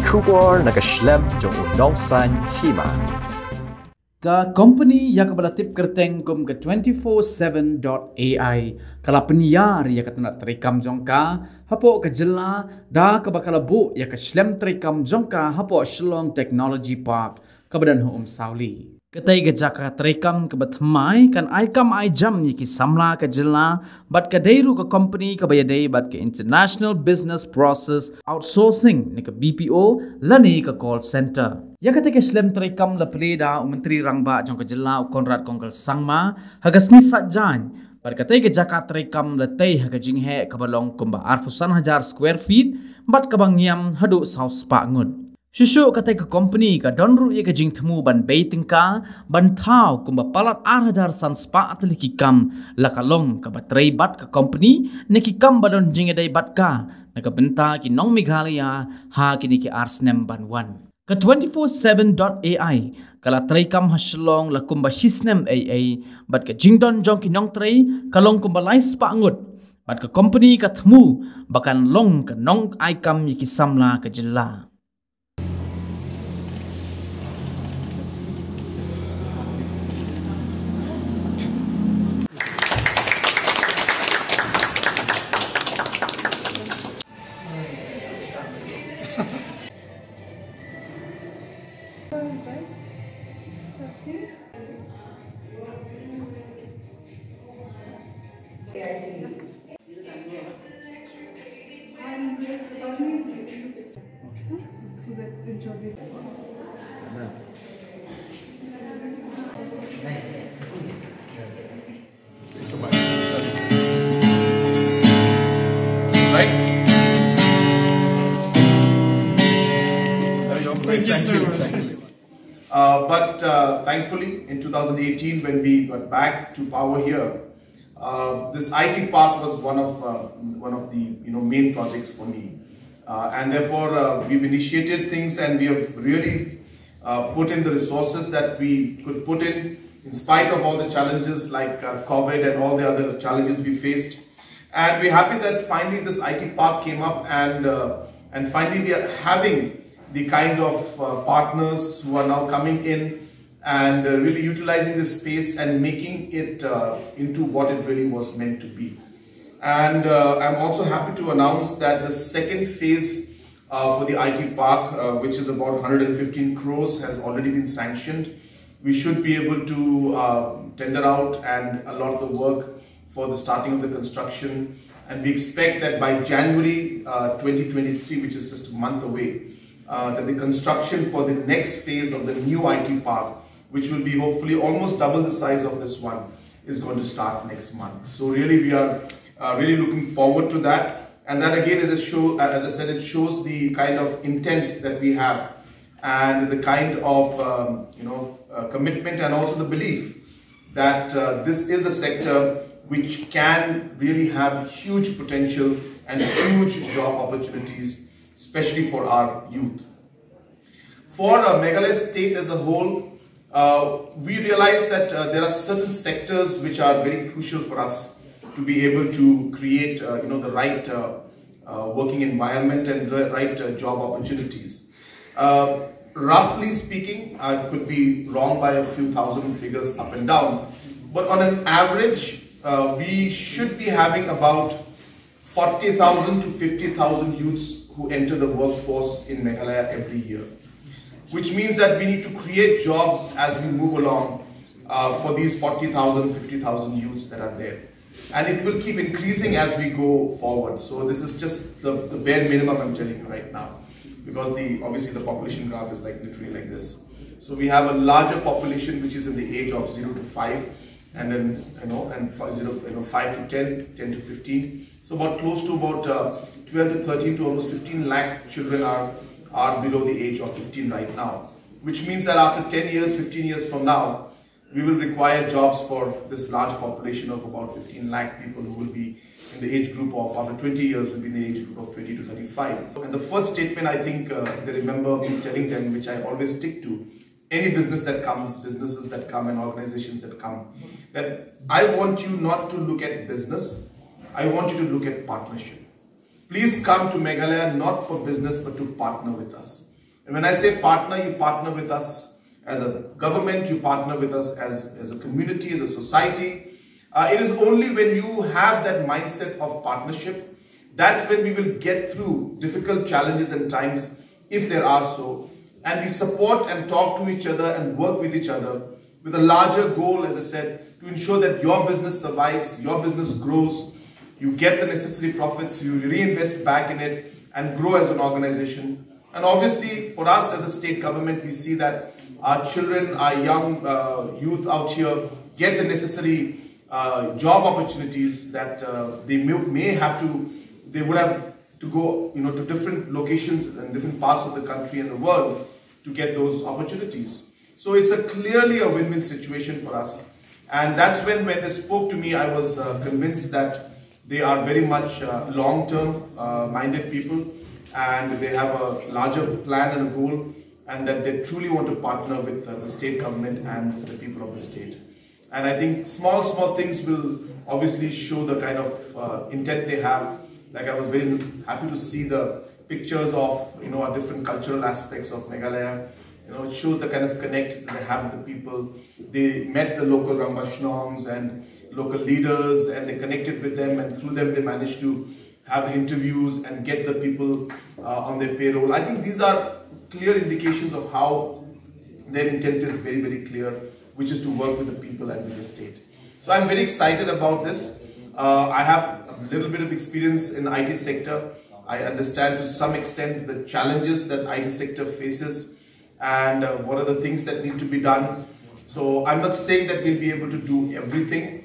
Kubor nakaslem jong unongsan Hima. Ka Kompani yang kebalatip kerteng kum ke 247.ai kala Pynïar ya katana terikam jongka hapo ke Jylla da ke bakalabu ya ke slem terikam jongka hapo Shillong Technology Park kebadan huum Sauli. Ketai ke jaka terikam ke batmai kan aikam ai jam ni ki Samla ke Jylla bat ke deiru ke Kompani ke bayadei bat ke International Business Process Outsourcing ni ke BPO lani ke call center. Ya ketika Islam terikam la pelida Menteri Rangba jong ke Jylla Konrad Kongkel Sangma hagas ni satjan pada ketika ke Jakarta terikam la tei haga jinghe ke balong kumba arfusan hajar square feet bat ke bangyam hadu saus pa Angnud. Shushu ketika ke Kompani ke donru ye ke jingtemu ban beitingka ban tau kumba palat hajar san spa atliki kam la kalong ke batrei bat ke Kompani neki kam badon jingedai bat ka na ke benta ki nong Meghalaya ha kini ki arsnem ban wan. Ke 247.ai kala terikam hasilong la kumba sisnem AA bat ke jingdon jong ki Jingtrei kalong kumba lais pa Angnud bat ke Kompani ka temu bakan long ke nong aikam yiki Samla ke Jylla. Thank you, sir. Thankfully, in 2018, when we got back to power here, this IT park was one of the main projects for me, and therefore we've initiated things and we have really put in the resources that we could put in spite of all the challenges like COVID and all the other challenges we faced. And we're happy that finally this IT park came up and finally we are having the kind of partners who are now coming in and really utilizing this space and making it into what it really was meant to be. And I'm also happy to announce that the second phase for the IT park, which is about 115 crores, has already been sanctioned. We should be able to tender out and a lot of the work for the starting of the construction. And we expect that by January 2023, which is just a month away, that the construction for the next phase of the new IT park, which will be hopefully almost double the size of this one, is going to start next month. So really we are really looking forward to that. And that again is a show, as I said, it shows the kind of intent that we have and the kind of commitment and also the belief that this is a sector which can really have huge potential and huge job opportunities, especially for our youth. For Meghalaya state as a whole, we realize that there are certain sectors which are very crucial for us to be able to create the right working environment and the right job opportunities. Roughly speaking, I could be wrong by a few thousand figures up and down, but on an average, we should be having about 40,000 to 50,000 youths who enter the workforce in Meghalaya every year, which means that we need to create jobs as we move along for these 40,000, 50,000 youths that are there. And it will keep increasing as we go forward. So this is just the bare minimum I'm telling you right now, because obviously the population graph is like literally like this. So we have a larger population which is in the age of 0 to 5, and then 5 to 10, 10 to 15. So about close to about 12 to 13 to almost 15 lakh children are below the age of 15 right now, which means that after 10 years, 15 years from now, we will require jobs for this large population of about 15 lakh people who will be in the age group of, after 20 years, will be in the age group of 20 to 35. And the first statement I think they remember me telling them, which I always stick to, any business that comes, businesses that come and organizations that come, that I want you not to look at business, I want you to look at partnership. Please come to Meghalaya not for business but to partner with us. And when I say partner, you partner with us as a government, you partner with us as a community, as a society. It is only when you have that mindset of partnership, that's when we will get through difficult challenges and times, if there are so. And we support and talk to each other and work with each other with a larger goal, as I said, to ensure that your business survives, your business grows, you get the necessary profits, you reinvest back in it and grow as an organization. And obviously for us as a state government, we see that our children, our young youth out here get the necessary job opportunities that they would have to go, to different locations and different parts of the country and the world to get those opportunities. So it's clearly a win-win situation for us. And that's when they spoke to me, I was convinced that they are very much long-term minded people, and they have a larger plan and a goal, and that they truly want to partner with the state government and the people of the state. And I think small things will obviously show the kind of intent they have. Like I was very happy to see the pictures of our different cultural aspects of Meghalaya. It shows the kind of connect that they have with the people. They met the local Rambashnongs and local leaders, and they connected with them, and through them they managed to have the interviews and get the people on their payroll. I think these are clear indications of how their intent is very, very clear, which is to work with the people and with the state. So I'm very excited about this. I have a little bit of experience in the IT sector. I understand to some extent the challenges that IT sector faces and what are the things that need to be done. So I'm not saying that we'll be able to do everything,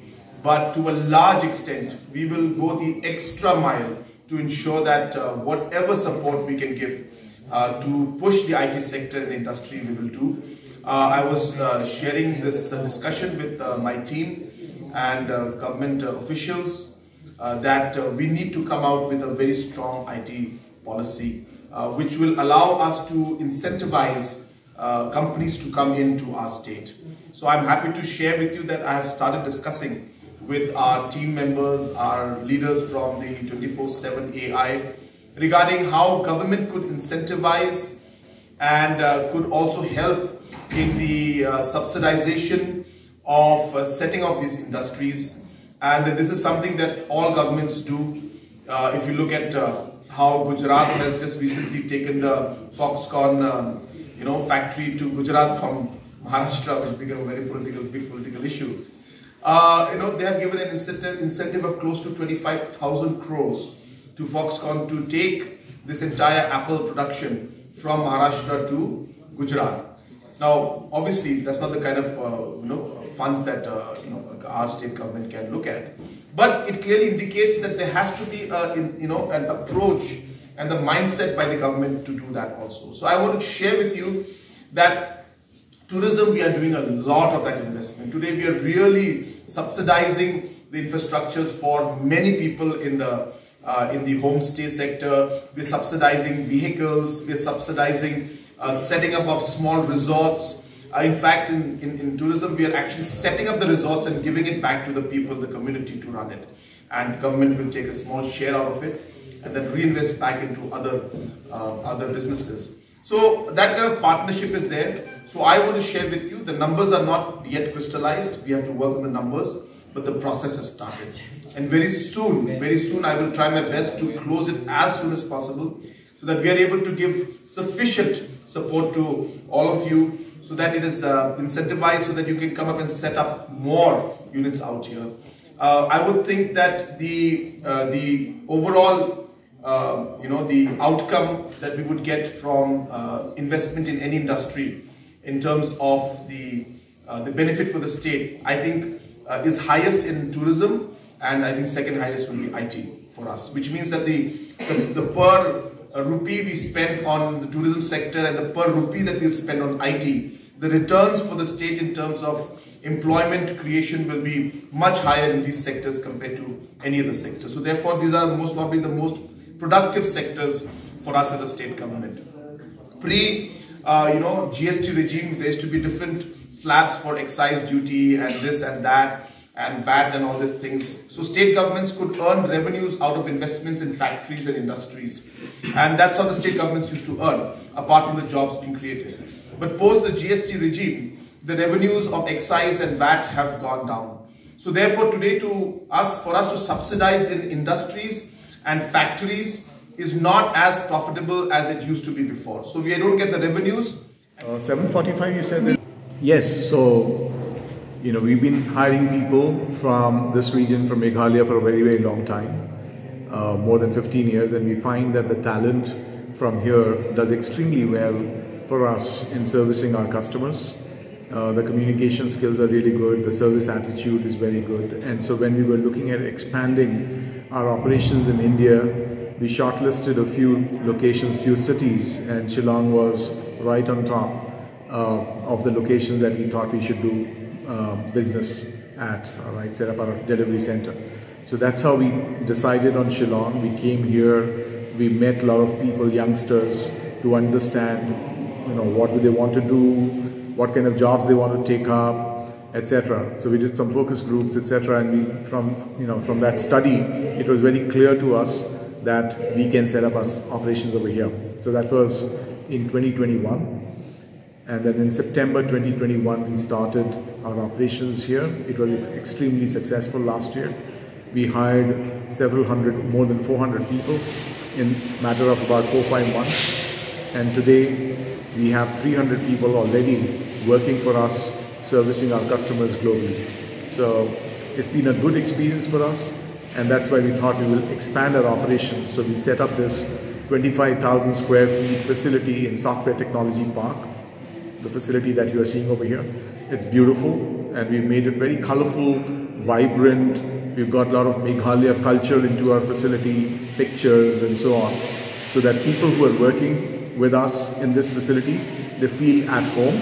but to a large extent, we will go the extra mile to ensure that whatever support we can give to push the IT sector and the industry, we will do. I was sharing this discussion with my team and government officials that we need to come out with a very strong IT policy, which will allow us to incentivize companies to come into our state. So I'm happy to share with you that I have started discussing with our team members, our leaders from the 24/7 AI, regarding how government could incentivize and could also help in the subsidization of setting up these industries. And this is something that all governments do. If you look at how Gujarat has just recently taken the Foxconn factory to Gujarat from Maharashtra, which became a very big political issue. They have given an incentive of close to 25,000 crores to Foxconn to take this entire Apple production from Maharashtra to Gujarat. Now, obviously, that's not the kind of funds that our state government can look at, but it clearly indicates that there has to be an approach and the mindset by the government to do that also. So I want to share with you that tourism, we are doing a lot of that investment. Today we are really subsidizing the infrastructures for many people in the homestay sector. We're subsidizing vehicles, we're subsidizing setting up of small resorts. In fact, in tourism, we are actually setting up the resorts and giving it back to the people, the community, to run it. And government will take a small share out of it and then reinvest back into other businesses. So that kind of partnership is there. So I want to share with you, the numbers are not yet crystallized. We have to work on the numbers, but the process has started. And very soon, I will try my best to close it as soon as possible, so that we are able to give sufficient support to all of you, so that it is incentivized, so that you can come up and set up more units out here. I would think that the overall the outcome that we would get from investment in any industry in terms of the benefit for the state, I think is highest in tourism, and I think second highest will be IT for us, which means that the per rupee we spend on the tourism sector and the per rupee that we'll spend on IT, the returns for the state in terms of employment creation will be much higher in these sectors compared to any other sector. So therefore, these are most probably the most productive sectors for us as a state government. GST regime, there used to be different slabs for excise duty and this and that. and VAT and all these things. So state governments could earn revenues out of investments in factories and industries. And that's how the state governments used to earn, apart from the jobs being created. But post the GST regime, the revenues of excise and VAT have gone down. So therefore today for us to subsidize in industries and factories is not as profitable as it used to be before. So we don't get the revenues. 745 you said that? Yes, so we've been hiring people from this region, from Meghalaya, for a very, very long time, more than 15 years, and we find that the talent from here does extremely well for us in servicing our customers. The communication skills are really good, the service attitude is very good, and so when we were looking at expanding our operations in India, we shortlisted a few locations, few cities, and Shillong was right on top of the locations that we thought we should do business at, right, set up our delivery center. So that's how we decided on Shillong. We came here, we met a lot of people, youngsters, to understand, what do they want to do, what kind of jobs they want to take up, etc. So we did some focus groups, etc. And from that study, it was very clear to us that we can set up our operations over here. So that was in 2021. And then in September 2021, we started our operations here. It was extremely successful last year. We hired several hundred, more than 400 people in a matter of about 4-5 months. And today we have 300 people already working for us, servicing our customers globally. So it's been a good experience for us, and that's why we thought we will expand our operations. So we set up this 25,000 square feet facility in Software Technology Park. The facility that you are seeing over here. It's beautiful, and we've made it very colorful, vibrant. We've got a lot of Meghalaya culture into our facility, pictures and so on, so that people who are working with us in this facility, they feel at home,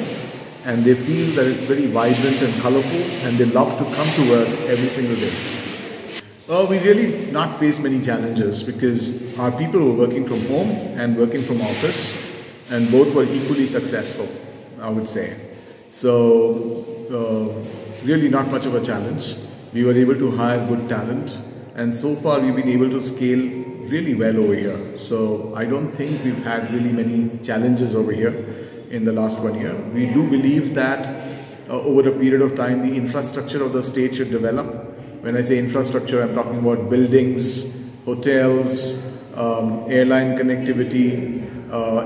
and they feel that it's very vibrant and colorful, and they love to come to work every single day. Well, we really not faced many challenges because our people were working from home and working from office, and both were equally successful, I would say. So really not much of a challenge. We were able to hire good talent, and so far we've been able to scale really well over here. So I don't think we've had really many challenges over here in the last 1 year. We do believe that over a period of time the infrastructure of the state should develop. When I say infrastructure, I'm talking about buildings, hotels, airline connectivity,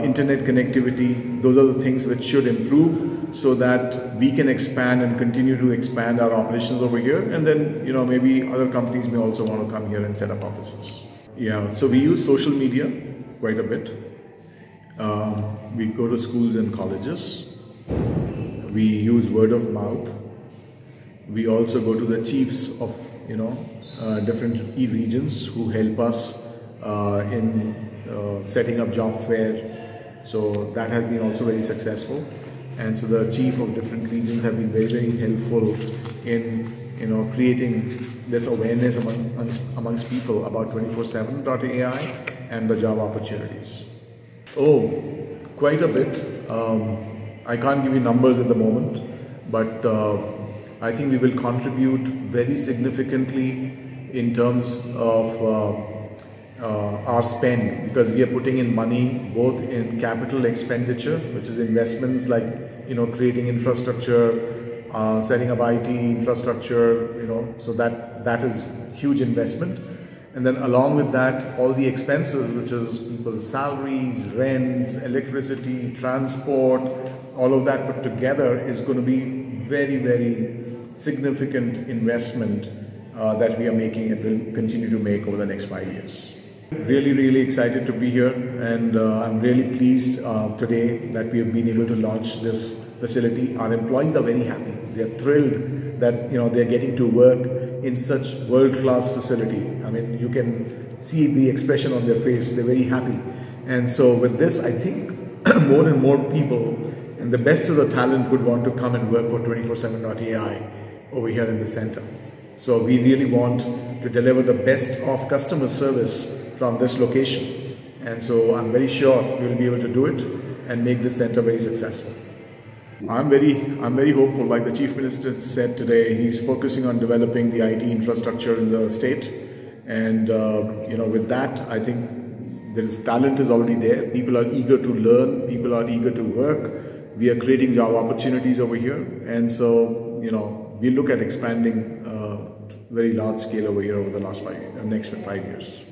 internet connectivity. Those are the things which should improve so that we can expand and continue to expand our operations over here. And then, maybe other companies may also want to come here and set up offices. Yeah, so we use social media quite a bit. We go to schools and colleges. We use word of mouth. We also go to the chiefs of, different regions who help us in setting up job fair. So that has been also very successful. And so the chief of different regions have been very, very helpful in creating this awareness amongst people about 24/7.ai and the job opportunities. Oh, quite a bit. I can't give you numbers at the moment, but I think we will contribute very significantly in terms of our spend, because we are putting in money both in capital expenditure, which is investments like creating infrastructure, setting up IT infrastructure, so that is huge investment. And then along with that, all the expenses, which is people's salaries, rents, electricity, transport, all of that put together is going to be very, very significant investment that we are making and will continue to make over the next 5 years. Really, really excited to be here, and I'm really pleased today that we have been able to launch this facility. Our employees are very happy. They are thrilled that they're getting to work in such world-class facility. I mean, you can see the expression on their face. They're very happy. And so with this, I think more and more people and the best of the talent would want to come and work for 24/7.ai over here in the center. So we really want to deliver the best of customer service from this location. And so I'm very sure we will be able to do it and make this center very successful. I'm very hopeful. Like the Chief Minister said today, he's focusing on developing the IT infrastructure in the state, and with that, I think talent is already there. People are eager to learn. People are eager to work. We are creating job opportunities over here, and so we look at expanding very large scale over here over the next 5 years.